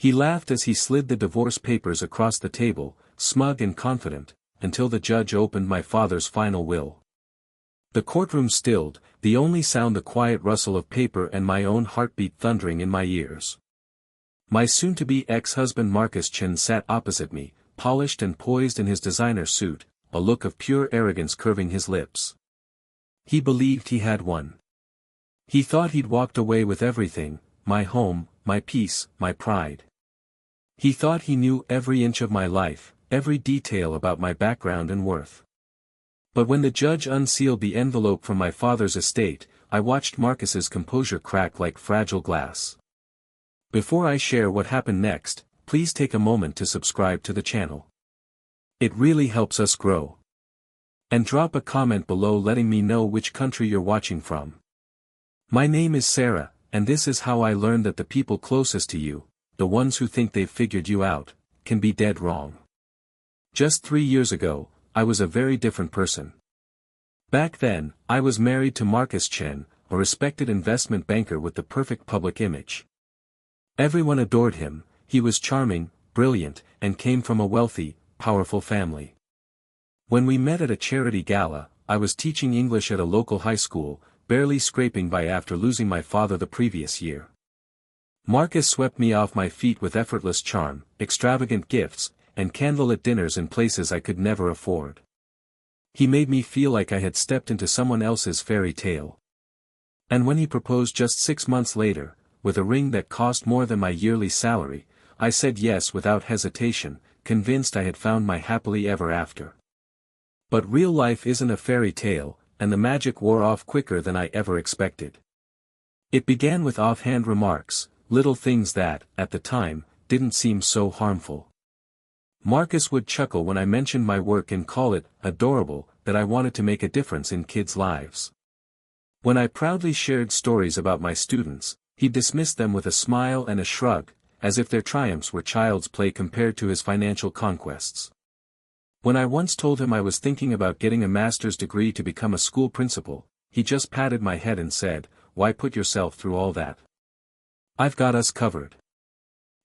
He laughed as he slid the divorce papers across the table, smug and confident, until the judge opened my father's final will. The courtroom stilled, the only sound the quiet rustle of paper and my own heartbeat thundering in my ears. My soon-to-be ex-husband Marcus Chen sat opposite me, polished and poised in his designer suit, a look of pure arrogance curving his lips. He believed he had won. He thought he'd walked away with everything, my home, my peace, my pride. He thought he knew every inch of my life, every detail about my background and worth. But when the judge unsealed the envelope from my father's estate, I watched Marcus's composure crack like fragile glass. Before I share what happened next, please take a moment to subscribe to the channel. It really helps us grow. And drop a comment below letting me know which country you're watching from. My name is Sarah, and this is how I learned that the people closest to you, the ones who think they've figured you out, can be dead wrong. Just 3 years ago, I was a very different person. Back then, I was married to Marcus Chen, a respected investment banker with the perfect public image. Everyone adored him, he was charming, brilliant, and came from a wealthy, powerful family. When we met at a charity gala, I was teaching English at a local high school, barely scraping by after losing my father the previous year. Marcus swept me off my feet with effortless charm, extravagant gifts, and candlelit dinners in places I could never afford. He made me feel like I had stepped into someone else's fairy tale. And when he proposed just 6 months later, with a ring that cost more than my yearly salary, I said yes without hesitation, convinced I had found my happily ever after. But real life isn't a fairy tale, and the magic wore off quicker than I ever expected. It began with offhand remarks, little things that, at the time, didn't seem so harmful. Marcus would chuckle when I mentioned my work and call it adorable that I wanted to make a difference in kids' lives. When I proudly shared stories about my students, he dismissed them with a smile and a shrug, as if their triumphs were child's play compared to his financial conquests. When I once told him I was thinking about getting a master's degree to become a school principal, he just patted my head and said, "Why put yourself through all that? I've got us covered."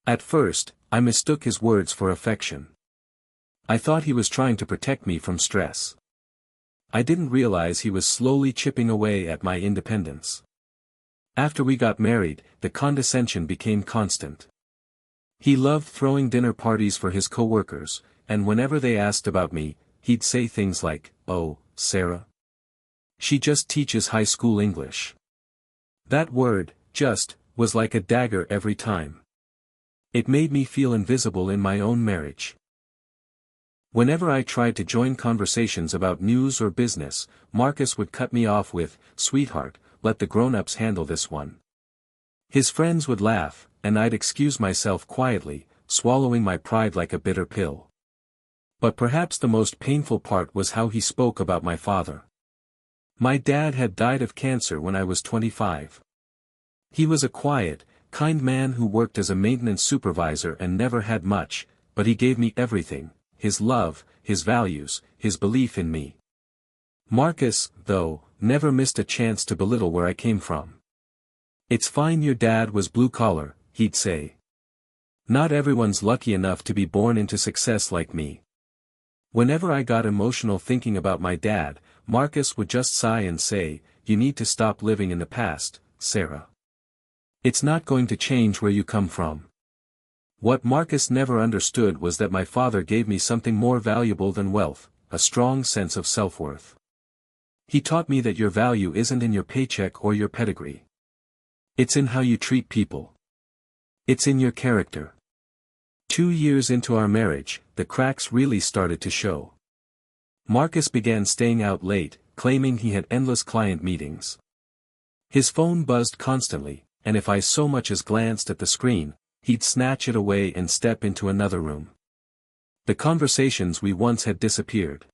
At first, I mistook his words for affection. I thought he was trying to protect me from stress. I didn't realize he was slowly chipping away at my independence. After we got married, the condescension became constant. He loved throwing dinner parties for his co-workers, and whenever they asked about me, he'd say things like, "Oh, Sarah. She just teaches high school English." That word, just, was like a dagger every time. It made me feel invisible in my own marriage. Whenever I tried to join conversations about news or business, Marcus would cut me off with, "Sweetheart, let the grown-ups handle this one." His friends would laugh, and I'd excuse myself quietly, swallowing my pride like a bitter pill. But perhaps the most painful part was how he spoke about my father. My dad had died of cancer when I was 25. He was a quiet, kind man who worked as a maintenance supervisor and never had much, but he gave me everything, his love, his values, his belief in me. Marcus, though, never missed a chance to belittle where I came from. "It's fine your dad was blue-collar," he'd say. "Not everyone's lucky enough to be born into success like me." Whenever I got emotional thinking about my dad, Marcus would just sigh and say, "You need to stop living in the past, Sarah. It's not going to change where you come from." What Marcus never understood was that my father gave me something more valuable than wealth, a strong sense of self-worth. He taught me that your value isn't in your paycheck or your pedigree. It's in how you treat people. It's in your character. 2 years into our marriage, the cracks really started to show. Marcus began staying out late, claiming he had endless client meetings. His phone buzzed constantly, and if I so much as glanced at the screen, he'd snatch it away and step into another room. The conversations we once had disappeared.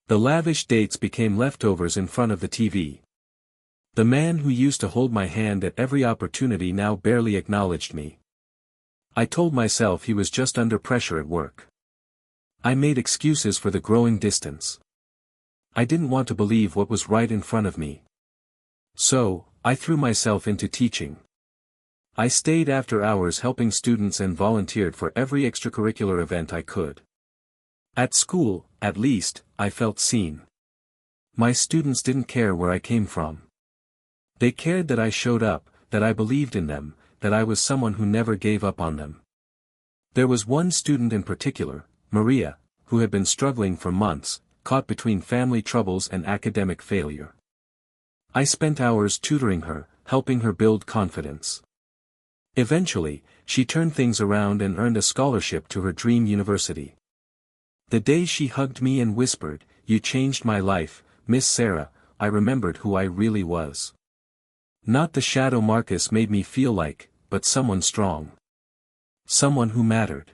The lavish dates became leftovers in front of the TV. The man who used to hold my hand at every opportunity now barely acknowledged me. I told myself he was just under pressure at work. I made excuses for the growing distance. I didn't want to believe what was right in front of me. So, I threw myself into teaching. I stayed after hours helping students and volunteered for every extracurricular event I could. At school, at least, I felt seen. My students didn't care where I came from. They cared that I showed up, that I believed in them, that I was someone who never gave up on them. There was one student in particular, Maria, who had been struggling for months, caught between family troubles and academic failure. I spent hours tutoring her, helping her build confidence. Eventually, she turned things around and earned a scholarship to her dream university. The day she hugged me and whispered, "You changed my life, Miss Sarah," I remembered who I really was. Not the shadow Marcus made me feel like, but someone strong. Someone who mattered.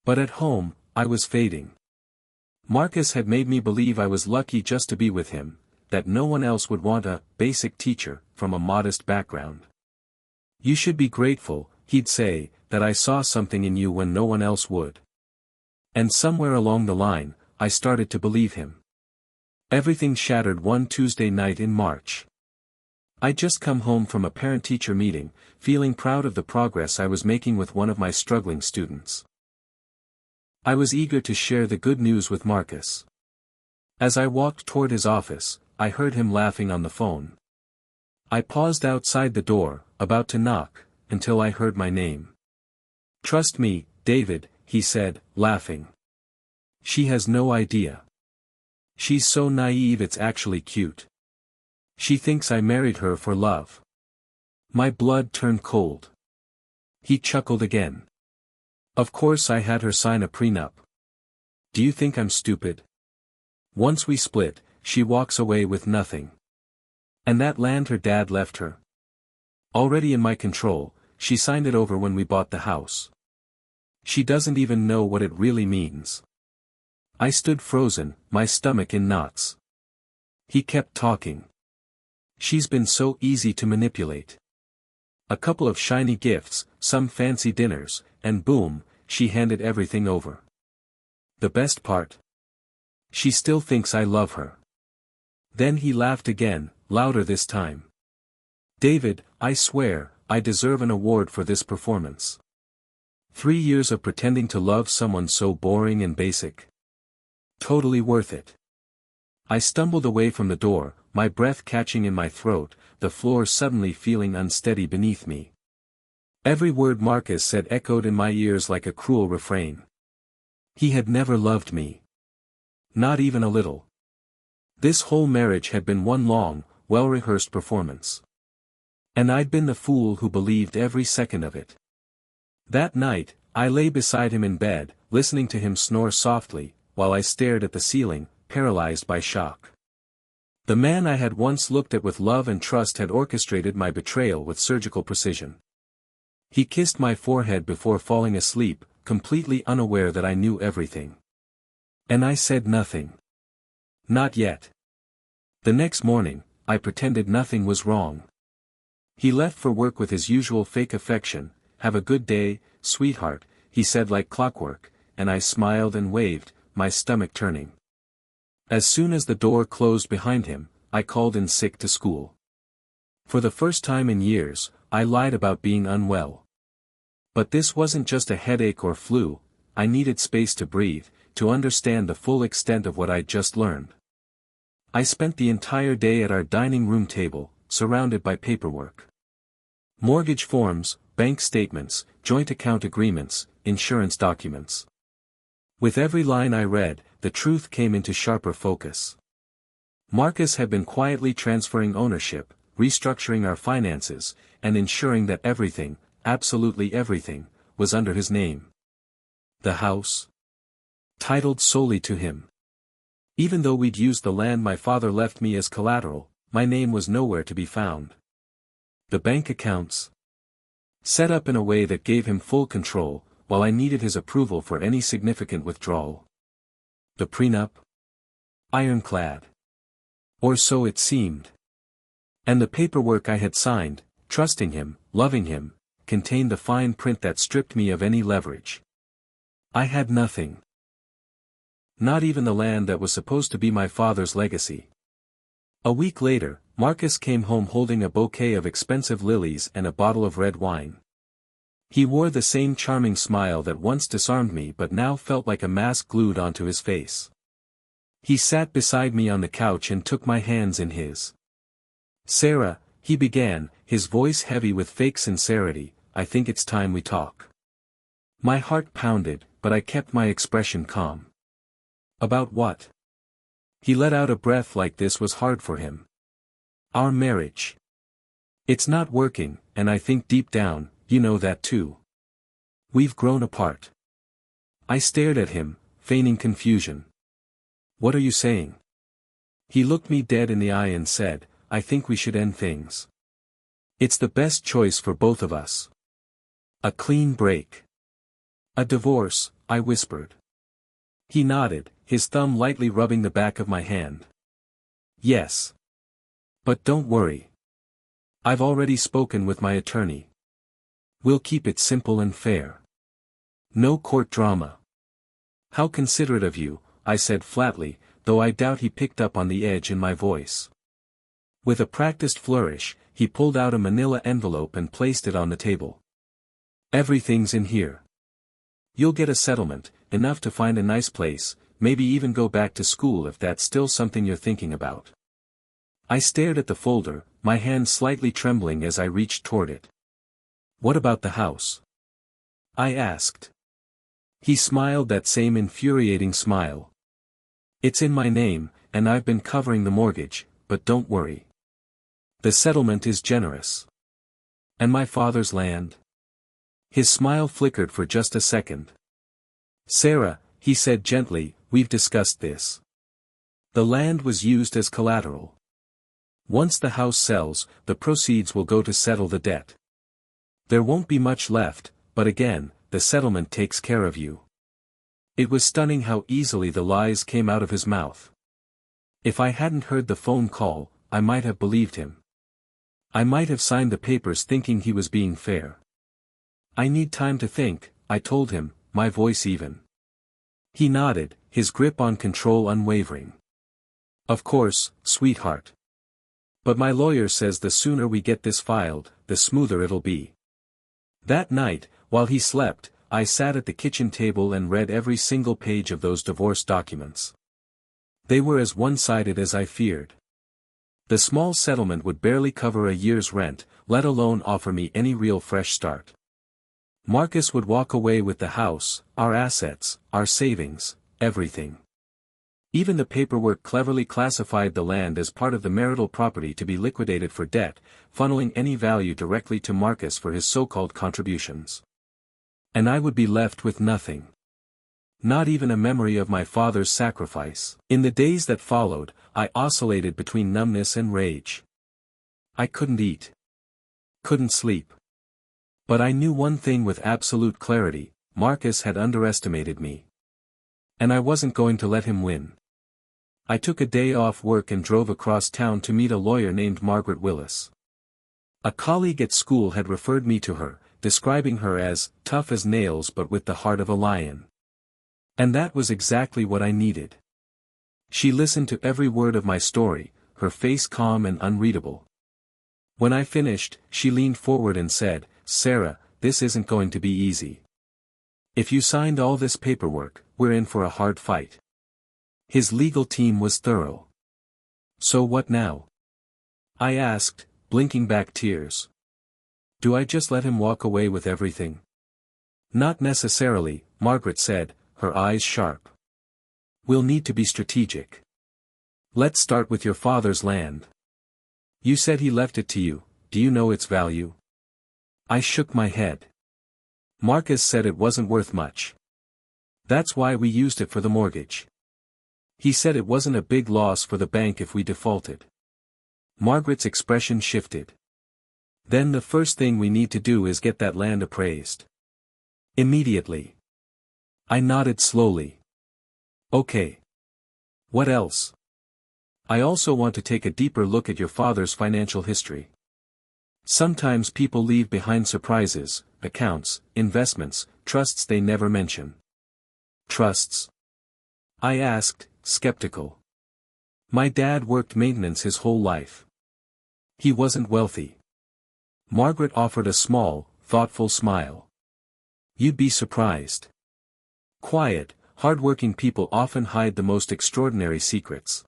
But at home, I was fading. Marcus had made me believe I was lucky just to be with him, that no one else would want a basic teacher from a modest background. "You should be grateful," he'd say, "that I saw something in you when no one else would." And somewhere along the line, I started to believe him. Everything shattered one Tuesday night in March. I'd just come home from a parent-teacher meeting, feeling proud of the progress I was making with one of my struggling students. I was eager to share the good news with Marcus. As I walked toward his office, I heard him laughing on the phone. I paused outside the door, about to knock, until I heard my name. "Trust me, David," he said, laughing. "She has no idea. She's so naive it's actually cute. She thinks I married her for love." My blood turned cold. He chuckled again. "Of course I had her sign a prenup. Do you think I'm stupid? Once we split, she walks away with nothing. And that land her dad left her. Already in my control, she signed it over when we bought the house. She doesn't even know what it really means." I stood frozen, my stomach in knots. He kept talking. "She's been so easy to manipulate. A couple of shiny gifts, some fancy dinners, and boom, she handed everything over. The best part? She still thinks I love her." Then he laughed again, louder this time. "David, I swear, I deserve an award for this performance. 3 years of pretending to love someone so boring and basic. Totally worth it." I stumbled away from the door, my breath catching in my throat, the floor suddenly feeling unsteady beneath me. Every word Marcus said echoed in my ears like a cruel refrain. He had never loved me. Not even a little. This whole marriage had been one long, well-rehearsed performance. And I'd been the fool who believed every second of it. That night, I lay beside him in bed, listening to him snore softly, while I stared at the ceiling, paralyzed by shock. The man I had once looked at with love and trust had orchestrated my betrayal with surgical precision. He kissed my forehead before falling asleep, completely unaware that I knew everything. And I said nothing. Not yet. The next morning, I pretended nothing was wrong. He left for work with his usual fake affection. "Have a good day, sweetheart," he said like clockwork, and I smiled and waved, my stomach turning. As soon as the door closed behind him, I called in sick to school. For the first time in years, I lied about being unwell. But this wasn't just a headache or flu, I needed space to breathe, to understand the full extent of what I'd just learned. I spent the entire day at our dining room table, surrounded by paperwork. Mortgage forms, bank statements, joint account agreements, insurance documents. With every line I read, the truth came into sharper focus. Marcus had been quietly transferring ownership, restructuring our finances, and ensuring that everything, absolutely everything, was under his name. The house? Titled solely to him. Even though we'd used the land my father left me as collateral, my name was nowhere to be found. The bank accounts? Set up in a way that gave him full control, while I needed his approval for any significant withdrawal. The prenup? Ironclad. Or so it seemed. And the paperwork I had signed, trusting him, loving him, contained the fine print that stripped me of any leverage. I had nothing. Not even the land that was supposed to be my father's legacy. A week later, Marcus came home holding a bouquet of expensive lilies and a bottle of red wine. He wore the same charming smile that once disarmed me but now felt like a mask glued onto his face. He sat beside me on the couch and took my hands in his. "Sarah," he began, his voice heavy with fake sincerity, "I think it's time we talk." My heart pounded, but I kept my expression calm. "About what?" He let out a breath like this was hard for him. "Our marriage. It's not working, and I think deep down, you know that too. We've grown apart." I stared at him, feigning confusion. "What are you saying?" He looked me dead in the eye and said, "I think we should end things. It's the best choice for both of us. A clean break. A divorce," I whispered. He nodded, his thumb lightly rubbing the back of my hand. "Yes. But don't worry. I've already spoken with my attorney. We'll keep it simple and fair. No court drama." "How considerate of you," I said flatly, though I doubt he picked up on the edge in my voice. With a practiced flourish, he pulled out a manila envelope and placed it on the table. "Everything's in here. You'll get a settlement, enough to find a nice place, maybe even go back to school if that's still something you're thinking about." I stared at the folder, my hand slightly trembling as I reached toward it. "What about the house?" I asked. He smiled that same infuriating smile. "It's in my name, and I've been covering the mortgage, but don't worry. The settlement is generous. And my father's land?" His smile flickered for just a second. "Sarah," he said gently, "we've discussed this. The land was used as collateral. Once the house sells, the proceeds will go to settle the debt. There won't be much left, but again, the settlement takes care of you." It was stunning how easily the lies came out of his mouth. If I hadn't heard the phone call, I might have believed him. I might have signed the papers thinking he was being fair. "I need time to think," I told him, my voice even. He nodded, his grip on control unwavering. "Of course, sweetheart. But my lawyer says the sooner we get this filed, the smoother it'll be." That night, while he slept, I sat at the kitchen table and read every single page of those divorce documents. They were as one-sided as I feared. The small settlement would barely cover a year's rent, let alone offer me any real fresh start. Marcus would walk away with the house, our assets, our savings, everything. Even the paperwork cleverly classified the land as part of the marital property to be liquidated for debt, funneling any value directly to Marcus for his so-called contributions. And I would be left with nothing. Not even a memory of my father's sacrifice. In the days that followed, I oscillated between numbness and rage. I couldn't eat. Couldn't sleep. But I knew one thing with absolute clarity: Marcus had underestimated me. And I wasn't going to let him win. I took a day off work and drove across town to meet a lawyer named Margaret Willis. A colleague at school had referred me to her, describing her as tough as nails but with the heart of a lion. And that was exactly what I needed. She listened to every word of my story, her face calm and unreadable. When I finished, she leaned forward and said, "Sarah, this isn't going to be easy. If you signed all this paperwork, we're in for a hard fight." His legal team was thorough. "So what now?" I asked, blinking back tears. "Do I just let him walk away with everything?" "Not necessarily," Margaret said, her eyes sharp. "We'll need to be strategic. Let's start with your father's land. You said he left it to you, do you know its value?" I shook my head. "Marcus said it wasn't worth much. That's why we used it for the mortgage. He said it wasn't a big loss for the bank if we defaulted." Margaret's expression shifted. "Then the first thing we need to do is get that land appraised. Immediately." I nodded slowly. "Okay. What else?" "I also want to take a deeper look at your father's financial history. Sometimes people leave behind surprises, accounts, investments, trusts they never mention." "Trusts?" I asked, skeptical. "My dad worked maintenance his whole life. He wasn't wealthy. Margaret offered a small, thoughtful smile. You'd be surprised. Quiet, hard-working people often hide the most extraordinary secrets.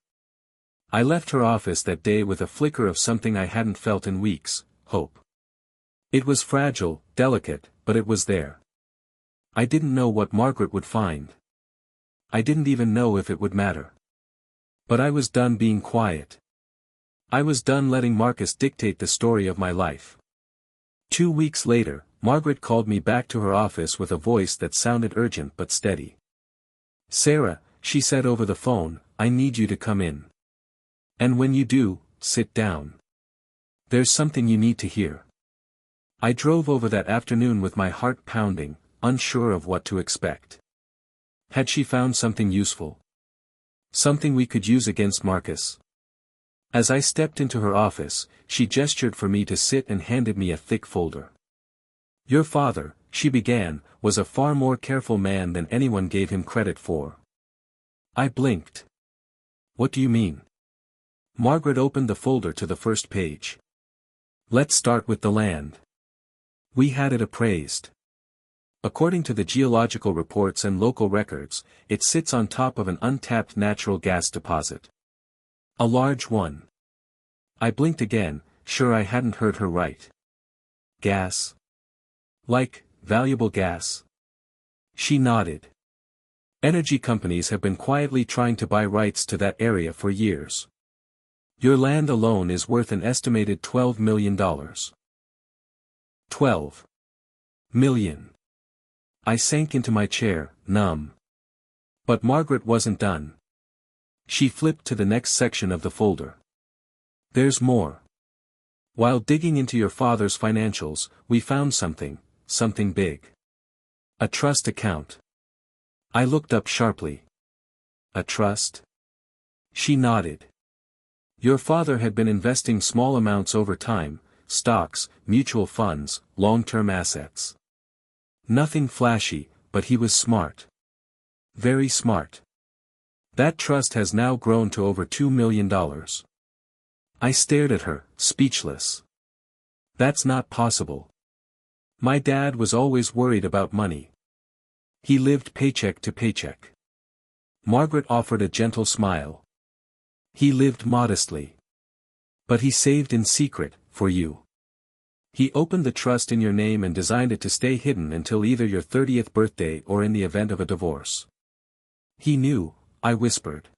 I left her office that day with a flicker of something I hadn't felt in weeks, hope. It was fragile, delicate, but it was there. I didn't know what Margaret would find. I didn't even know if it would matter. But I was done being quiet. I was done letting Marcus dictate the story of my life. 2 weeks later, Margaret called me back to her office with a voice that sounded urgent but steady. "Sarah," she said over the phone, "I need you to come in. And when you do, sit down. There's something you need to hear." I drove over that afternoon with my heart pounding, unsure of what to expect. Had she found something useful? Something we could use against Marcus? As I stepped into her office, she gestured for me to sit and handed me a thick folder. "Your father," she began, "was a far more careful man than anyone gave him credit for." I blinked. "What do you mean?" Margaret opened the folder to the first page. "Let's start with the land. We had it appraised. According to the geological reports and local records, it sits on top of an untapped natural gas deposit. A large one." I blinked again, sure I hadn't heard her right. "Gas? Like, valuable gas?" She nodded. "Energy companies have been quietly trying to buy rights to that area for years. Your land alone is worth an estimated $12 million. $12 million. I sank into my chair, numb. But Margaret wasn't done. She flipped to the next section of the folder. "There's more. While digging into your father's financials, we found something big. A trust account." I looked up sharply. "A trust?" She nodded. "Your father had been investing small amounts over time, stocks, mutual funds, long-term assets. Nothing flashy, but he was smart. Very smart. That trust has now grown to over $2 million. I stared at her, speechless. That's not possible. My dad was always worried about money. He lived paycheck to paycheck. Margaret offered a gentle smile. He lived modestly. But he saved in secret, for you. He opened the trust in your name and designed it to stay hidden until either your 30th birthday or in the event of a divorce. He knew, I whispered.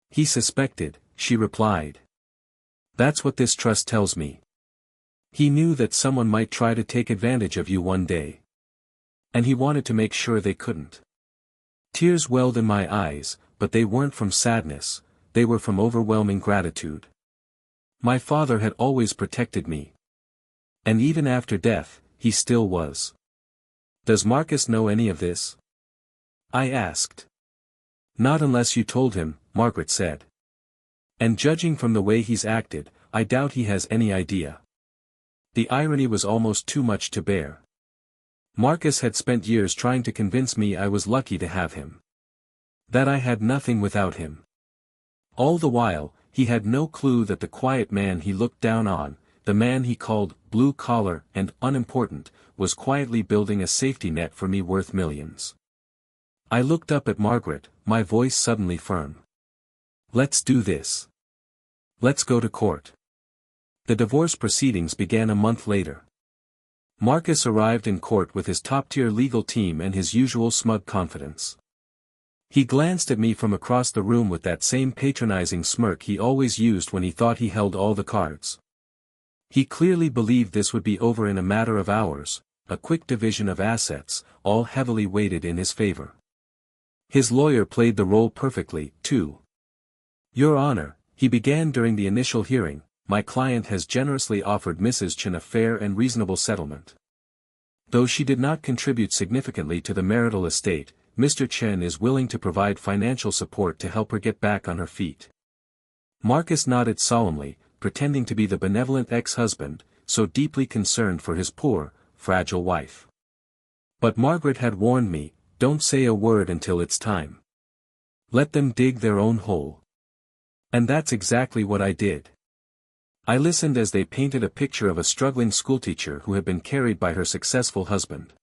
He suspected, she replied. That's what this trust tells me. He knew that someone might try to take advantage of you one day. And he wanted to make sure they couldn't. Tears welled in my eyes, but they weren't from sadness, they were from overwhelming gratitude. My father had always protected me. And even after death, he still was. Does Marcus know any of this? I asked. Not unless you told him, Margaret said. And judging from the way he's acted, I doubt he has any idea. The irony was almost too much to bear. Marcus had spent years trying to convince me I was lucky to have him. That I had nothing without him. All the while, he had no clue that the quiet man he looked down on, the man he called blue-collar and unimportant, was quietly building a safety net for me worth millions. I looked up at Margaret, my voice suddenly firm. Let's do this. Let's go to court. The divorce proceedings began a month later. Marcus arrived in court with his top-tier legal team and his usual smug confidence. He glanced at me from across the room with that same patronizing smirk he always used when he thought he held all the cards. He clearly believed this would be over in a matter of hours, a quick division of assets, all heavily weighted in his favor. His lawyer played the role perfectly, too. Your Honor, he began during the initial hearing, my client has generously offered Mrs. Chen a fair and reasonable settlement. Though she did not contribute significantly to the marital estate, Mr. Chen is willing to provide financial support to help her get back on her feet. Marcus nodded solemnly, pretending to be the benevolent ex-husband, so deeply concerned for his poor, fragile wife. But Margaret had warned me, don't say a word until it's time. Let them dig their own hole. And that's exactly what I did. I listened as they painted a picture of a struggling schoolteacher who had been carried by her successful husband.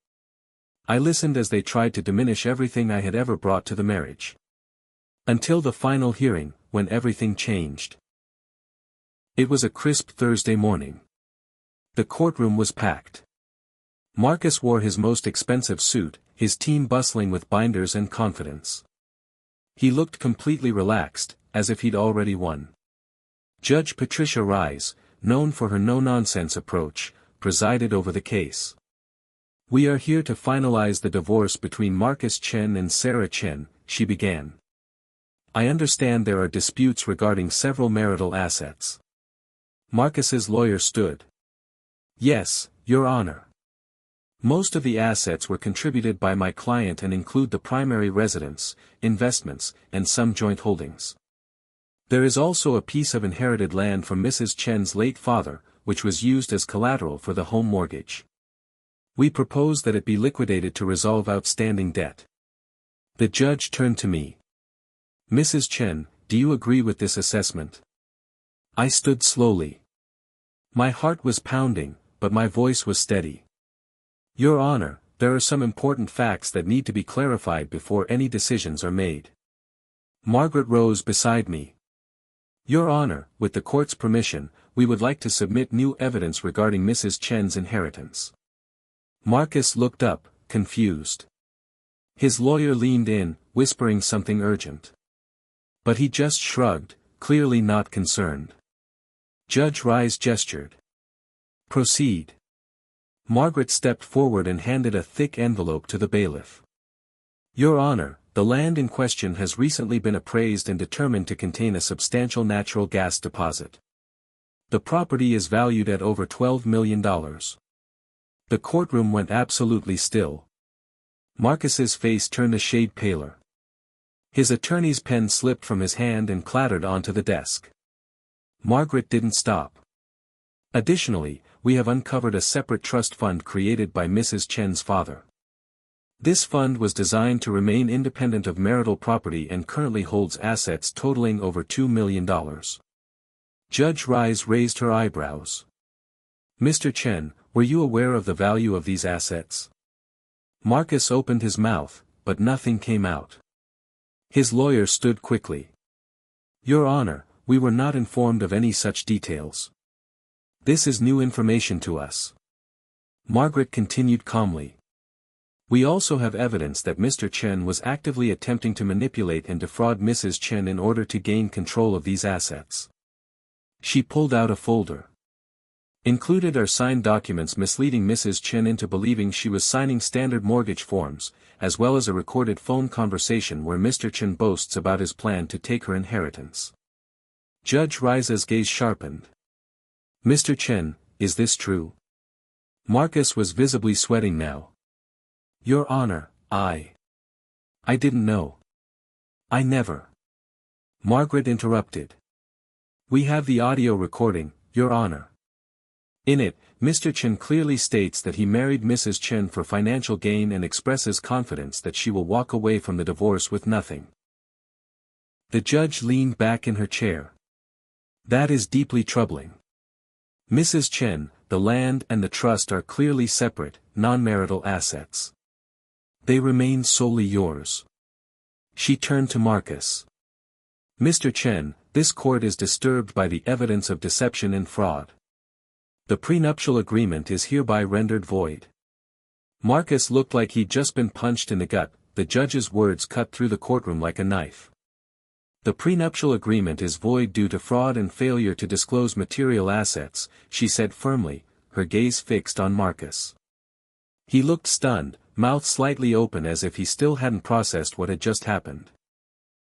I listened as they tried to diminish everything I had ever brought to the marriage. Until the final hearing, when everything changed. It was a crisp Thursday morning. The courtroom was packed. Marcus wore his most expensive suit, his team bustling with binders and confidence. He looked completely relaxed, as if he'd already won. Judge Patricia Rise, known for her no-nonsense approach, presided over the case. "We are here to finalize the divorce between Marcus Chen and Sarah Chen," she began. "I understand there are disputes regarding several marital assets." Marcus's lawyer stood. "Yes, Your Honor. Most of the assets were contributed by my client and include the primary residence, investments, and some joint holdings. There is also a piece of inherited land from Mrs. Chen's late father, which was used as collateral for the home mortgage. We propose that it be liquidated to resolve outstanding debt." The judge turned to me. "Mrs. Chen, do you agree with this assessment?" I stood slowly. My heart was pounding, but my voice was steady. "Your Honor, there are some important facts that need to be clarified before any decisions are made." Margaret rose beside me. "Your Honor, with the court's permission, we would like to submit new evidence regarding Mrs. Chen's inheritance." Marcus looked up, confused. His lawyer leaned in, whispering something urgent. But he just shrugged, clearly not concerned. Judge Rise gestured. "Proceed." Margaret stepped forward and handed a thick envelope to the bailiff. "Your Honor, the land in question has recently been appraised and determined to contain a substantial natural gas deposit. The property is valued at over $12 million. The courtroom went absolutely still. Marcus's face turned a shade paler. His attorney's pen slipped from his hand and clattered onto the desk. Margaret didn't stop. "Additionally, we have uncovered a separate trust fund created by Mrs. Chen's father. This fund was designed to remain independent of marital property and currently holds assets totaling over $2 million. Judge Rise raised her eyebrows. "Mr. Chen, were you aware of the value of these assets?" Marcus opened his mouth, but nothing came out. His lawyer stood quickly. "Your Honor, we were not informed of any such details. This is new information to us." Margaret continued calmly. "We also have evidence that Mr. Chen was actively attempting to manipulate and defraud Mrs. Chen in order to gain control of these assets." She pulled out a folder. Included are signed documents misleading Mrs. Chen into believing she was signing standard mortgage forms, as well as a recorded phone conversation where Mr. Chen boasts about his plan to take her inheritance. Judge Rise's gaze sharpened. "Mr. Chen, is this true?" Marcus was visibly sweating now. "Your Honor, I didn't know. I never." Margaret interrupted. "We have the audio recording, Your Honor. In it, Mr. Chen clearly states that he married Mrs. Chen for financial gain and expresses confidence that she will walk away from the divorce with nothing." The judge leaned back in her chair. "That is deeply troubling. Mrs. Chen, the land and the trust are clearly separate, non-marital assets. They remain solely yours." She turned to Marcus. "Mr. Chen, this court is disturbed by the evidence of deception and fraud. The prenuptial agreement is hereby rendered void." Marcus looked like he'd just been punched in the gut. The judge's words cut through the courtroom like a knife. "The prenuptial agreement is void due to fraud and failure to disclose material assets," she said firmly, her gaze fixed on Marcus. He looked stunned, mouth slightly open as if he still hadn't processed what had just happened.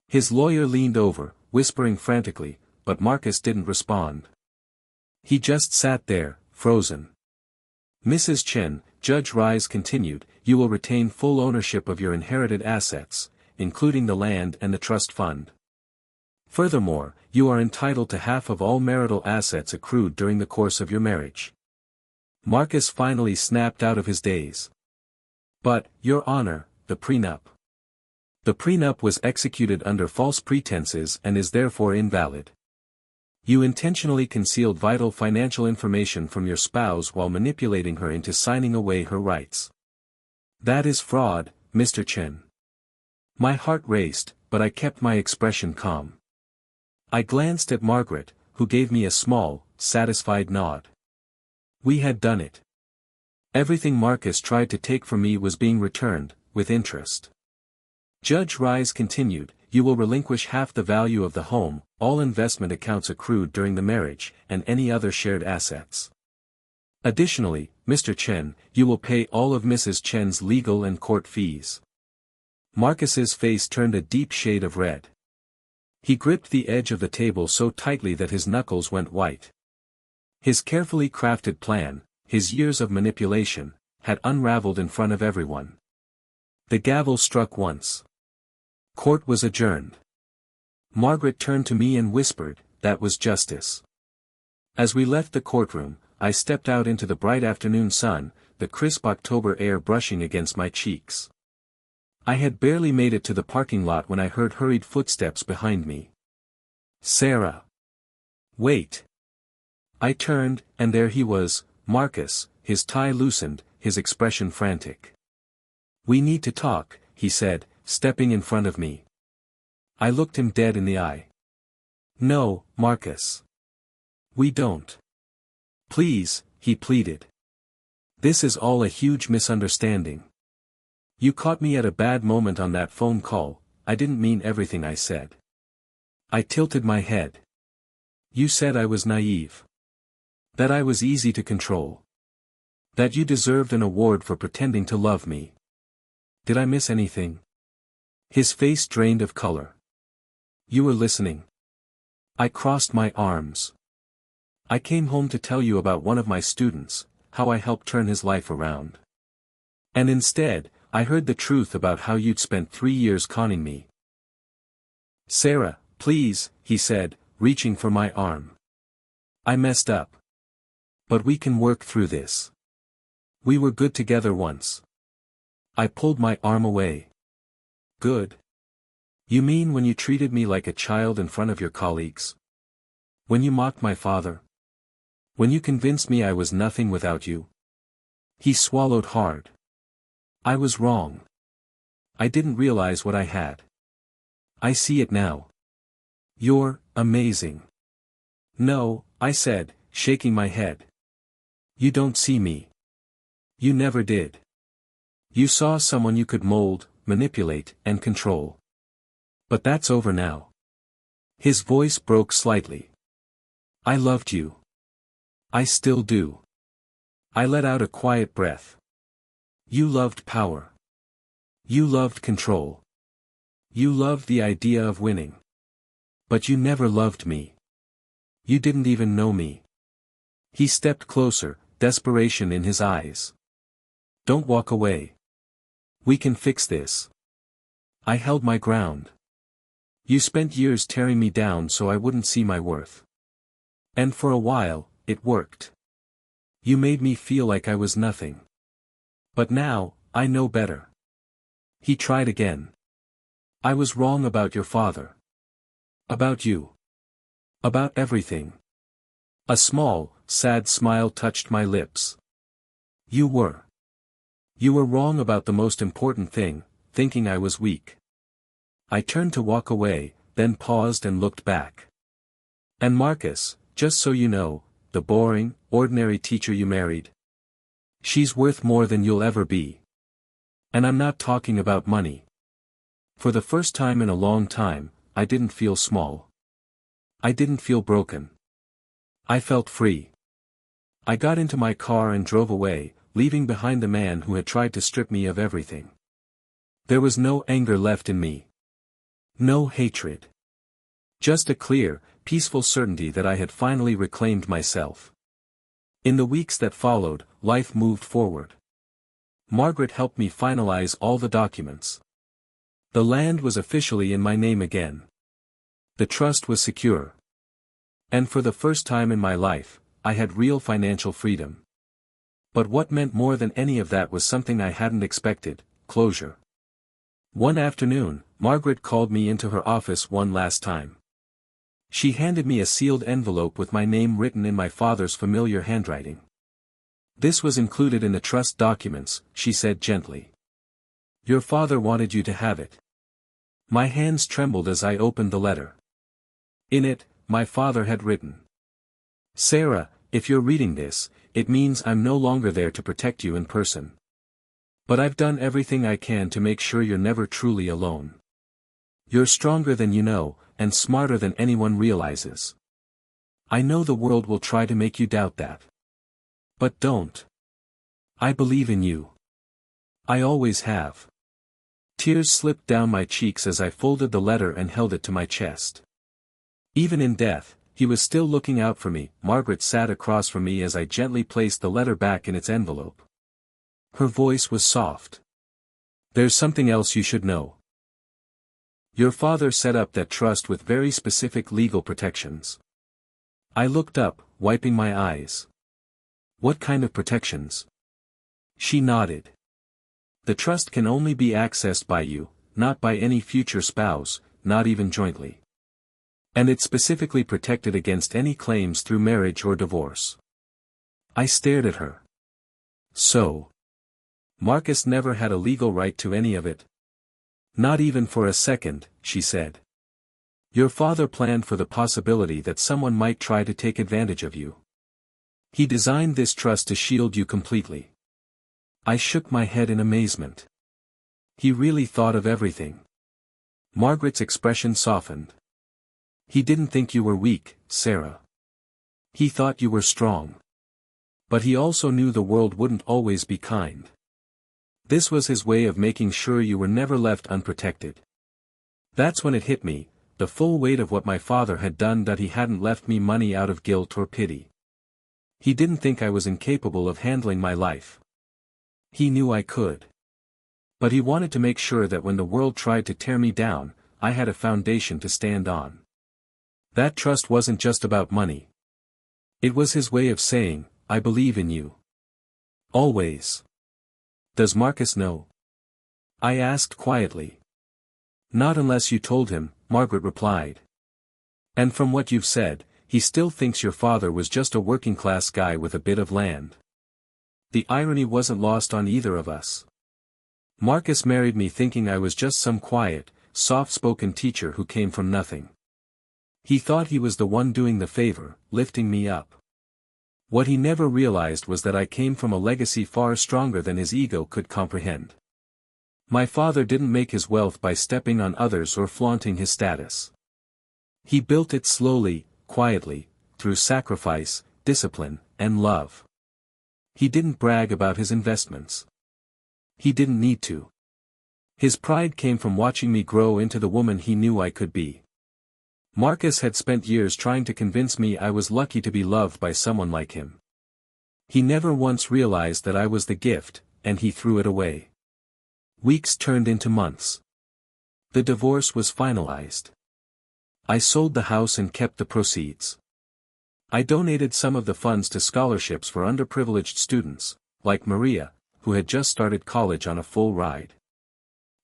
His lawyer leaned over, whispering frantically, but Marcus didn't respond. He just sat there, frozen. "Mrs. Chen," Judge Rise continued, "you will retain full ownership of your inherited assets, including the land and the trust fund. Furthermore, you are entitled to half of all marital assets accrued during the course of your marriage." Marcus finally snapped out of his daze. "But, Your Honor, the prenup. The prenup was executed under false pretenses and is therefore invalid." You intentionally concealed vital financial information from your spouse while manipulating her into signing away her rights. That is fraud, Mr. Chen. My heart raced, but I kept my expression calm. I glanced at Margaret, who gave me a small, satisfied nod. We had done it. Everything Marcus tried to take from me was being returned, with interest. Judge Rise continued, you will relinquish half the value of the home, all investment accounts accrued during the marriage, and any other shared assets. Additionally, Mr. Chen, you will pay all of Mrs. Chen's legal and court fees. Marcus's face turned a deep shade of red. He gripped the edge of the table so tightly that his knuckles went white. His carefully crafted plan, his years of manipulation, had unraveled in front of everyone. The gavel struck once. Court was adjourned. Margaret turned to me and whispered, that was justice. As we left the courtroom, I stepped out into the bright afternoon sun, the crisp October air brushing against my cheeks. I had barely made it to the parking lot when I heard hurried footsteps behind me. Sarah. Wait. I turned, and there he was, Marcus, his tie loosened, his expression frantic. We need to talk, he said, stepping in front of me. I looked him dead in the eye. No, Marcus. We don't. Please, he pleaded. This is all a huge misunderstanding. You caught me at a bad moment on that phone call, I didn't mean everything I said. I tilted my head. You said I was naive. That I was easy to control. That you deserved an award for pretending to love me. Did I miss anything? His face drained of color. You were listening. I crossed my arms. I came home to tell you about one of my students, how I helped turn his life around. And instead, I heard the truth about how you'd spent 3 years conning me. Sarah, please, he said, reaching for my arm. I messed up. But we can work through this. We were good together once. I pulled my arm away. Good? You mean when you treated me like a child in front of your colleagues? When you mocked my father? When you convinced me I was nothing without you? He swallowed hard. I was wrong. I didn't realize what I had. I see it now. You're amazing. No, I said, shaking my head. You don't see me. You never did. You saw someone you could mold, manipulate, and control. But that's over now. His voice broke slightly. I loved you. I still do. I let out a quiet breath. You loved power. You loved control. You loved the idea of winning. But you never loved me. You didn't even know me. He stepped closer, desperation in his eyes. Don't walk away. We can fix this. I held my ground. You spent years tearing me down so I wouldn't see my worth. And for a while, it worked. You made me feel like I was nothing. But now, I know better. He tried again. I was wrong about your father. About you. About everything. A small, sad smile touched my lips. You were. You were wrong about the most important thing, thinking I was weak. I turned to walk away, then paused and looked back. And Marcus, just so you know, the boring, ordinary teacher you married. She's worth more than you'll ever be. And I'm not talking about money. For the first time in a long time, I didn't feel small. I didn't feel broken. I felt free. I got into my car and drove away, leaving behind the man who had tried to strip me of everything. There was no anger left in me. No hatred. Just a clear, peaceful certainty that I had finally reclaimed myself. In the weeks that followed, life moved forward. Margaret helped me finalize all the documents. The land was officially in my name again. The trust was secure. And for the first time in my life, I had real financial freedom. But what meant more than any of that was something I hadn't expected: closure. One afternoon, Margaret called me into her office one last time. She handed me a sealed envelope with my name written in my father's familiar handwriting. "This was included in the trust documents," she said gently. "Your father wanted you to have it." My hands trembled as I opened the letter. In it, my father had written, "Sarah, if you're reading this, it means I'm no longer there to protect you in person. But I've done everything I can to make sure you're never truly alone. You're stronger than you know, and smarter than anyone realizes. I know the world will try to make you doubt that. But don't. I believe in you. I always have." Tears slipped down my cheeks as I folded the letter and held it to my chest. Even in death, he was still looking out for me. Margaret sat across from me as I gently placed the letter back in its envelope. Her voice was soft. "There's something else you should know. Your father set up that trust with very specific legal protections." I looked up, wiping my eyes. "What kind of protections?" She nodded. "The trust can only be accessed by you, not by any future spouse, not even jointly. And it's specifically protected against any claims through marriage or divorce." I stared at her. "So? Marcus never had a legal right to any of it?" "Not even for a second," she said. "Your father planned for the possibility that someone might try to take advantage of you. He designed this trust to shield you completely." I shook my head in amazement. "He really thought of everything." Margaret's expression softened. "He didn't think you were weak, Sarah. He thought you were strong. But he also knew the world wouldn't always be kind. This was his way of making sure you were never left unprotected." That's when it hit me, the full weight of what my father had done, that he hadn't left me money out of guilt or pity. He didn't think I was incapable of handling my life. He knew I could. But he wanted to make sure that when the world tried to tear me down, I had a foundation to stand on. That trust wasn't just about money. It was his way of saying, "I believe in you. Always." "Does Marcus know?" I asked quietly. "Not unless you told him," Margaret replied. "And from what you've said, he still thinks your father was just a working-class guy with a bit of land." The irony wasn't lost on either of us. Marcus married me thinking I was just some quiet, soft-spoken teacher who came from nothing. He thought he was the one doing the favor, lifting me up. What he never realized was that I came from a legacy far stronger than his ego could comprehend. My father didn't make his wealth by stepping on others or flaunting his status. He built it slowly, quietly, through sacrifice, discipline, and love. He didn't brag about his investments. He didn't need to. His pride came from watching me grow into the woman he knew I could be. Marcus had spent years trying to convince me I was lucky to be loved by someone like him. He never once realized that I was the gift, and he threw it away. Weeks turned into months. The divorce was finalized. I sold the house and kept the proceeds. I donated some of the funds to scholarships for underprivileged students, like Maria, who had just started college on a full ride.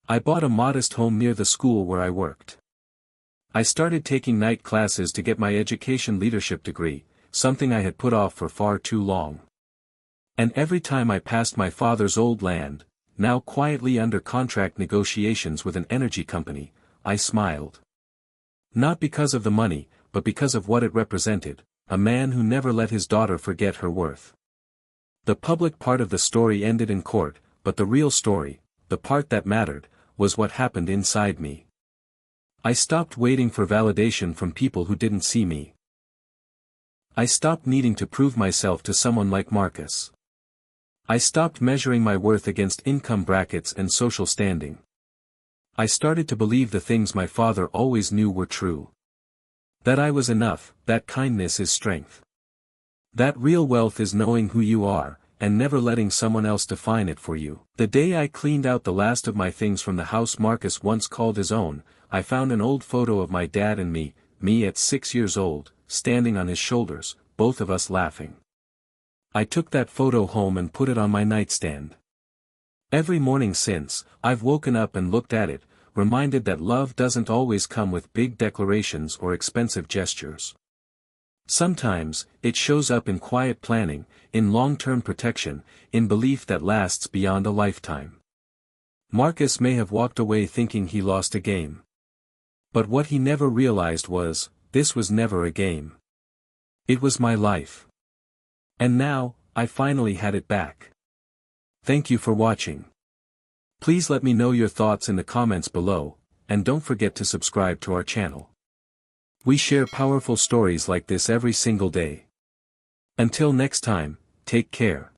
I bought a modest home near the school where I worked. I started taking night classes to get my education leadership degree, something I had put off for far too long. And every time I passed my father's old land, now quietly under contract negotiations with an energy company, I smiled. Not because of the money, but because of what it represented, a man who never let his daughter forget her worth. The public part of the story ended in court, but the real story, the part that mattered, was what happened inside me. I stopped waiting for validation from people who didn't see me. I stopped needing to prove myself to someone like Marcus. I stopped measuring my worth against income brackets and social standing. I started to believe the things my father always knew were true. That I was enough, that kindness is strength. That real wealth is knowing who you are, and never letting someone else define it for you. The day I cleaned out the last of my things from the house Marcus once called his own, I found an old photo of my dad and me at 6 years old, standing on his shoulders, both of us laughing. I took that photo home and put it on my nightstand. Every morning since, I've woken up and looked at it, reminded that love doesn't always come with big declarations or expensive gestures. Sometimes, it shows up in quiet planning, in long-term protection, in belief that lasts beyond a lifetime. Marcus may have walked away thinking he lost a game. But what he never realized was, this was never a game. It was my life. And now, I finally had it back. Thank you for watching. Please let me know your thoughts in the comments below, and don't forget to subscribe to our channel. We share powerful stories like this every single day. Until next time, take care.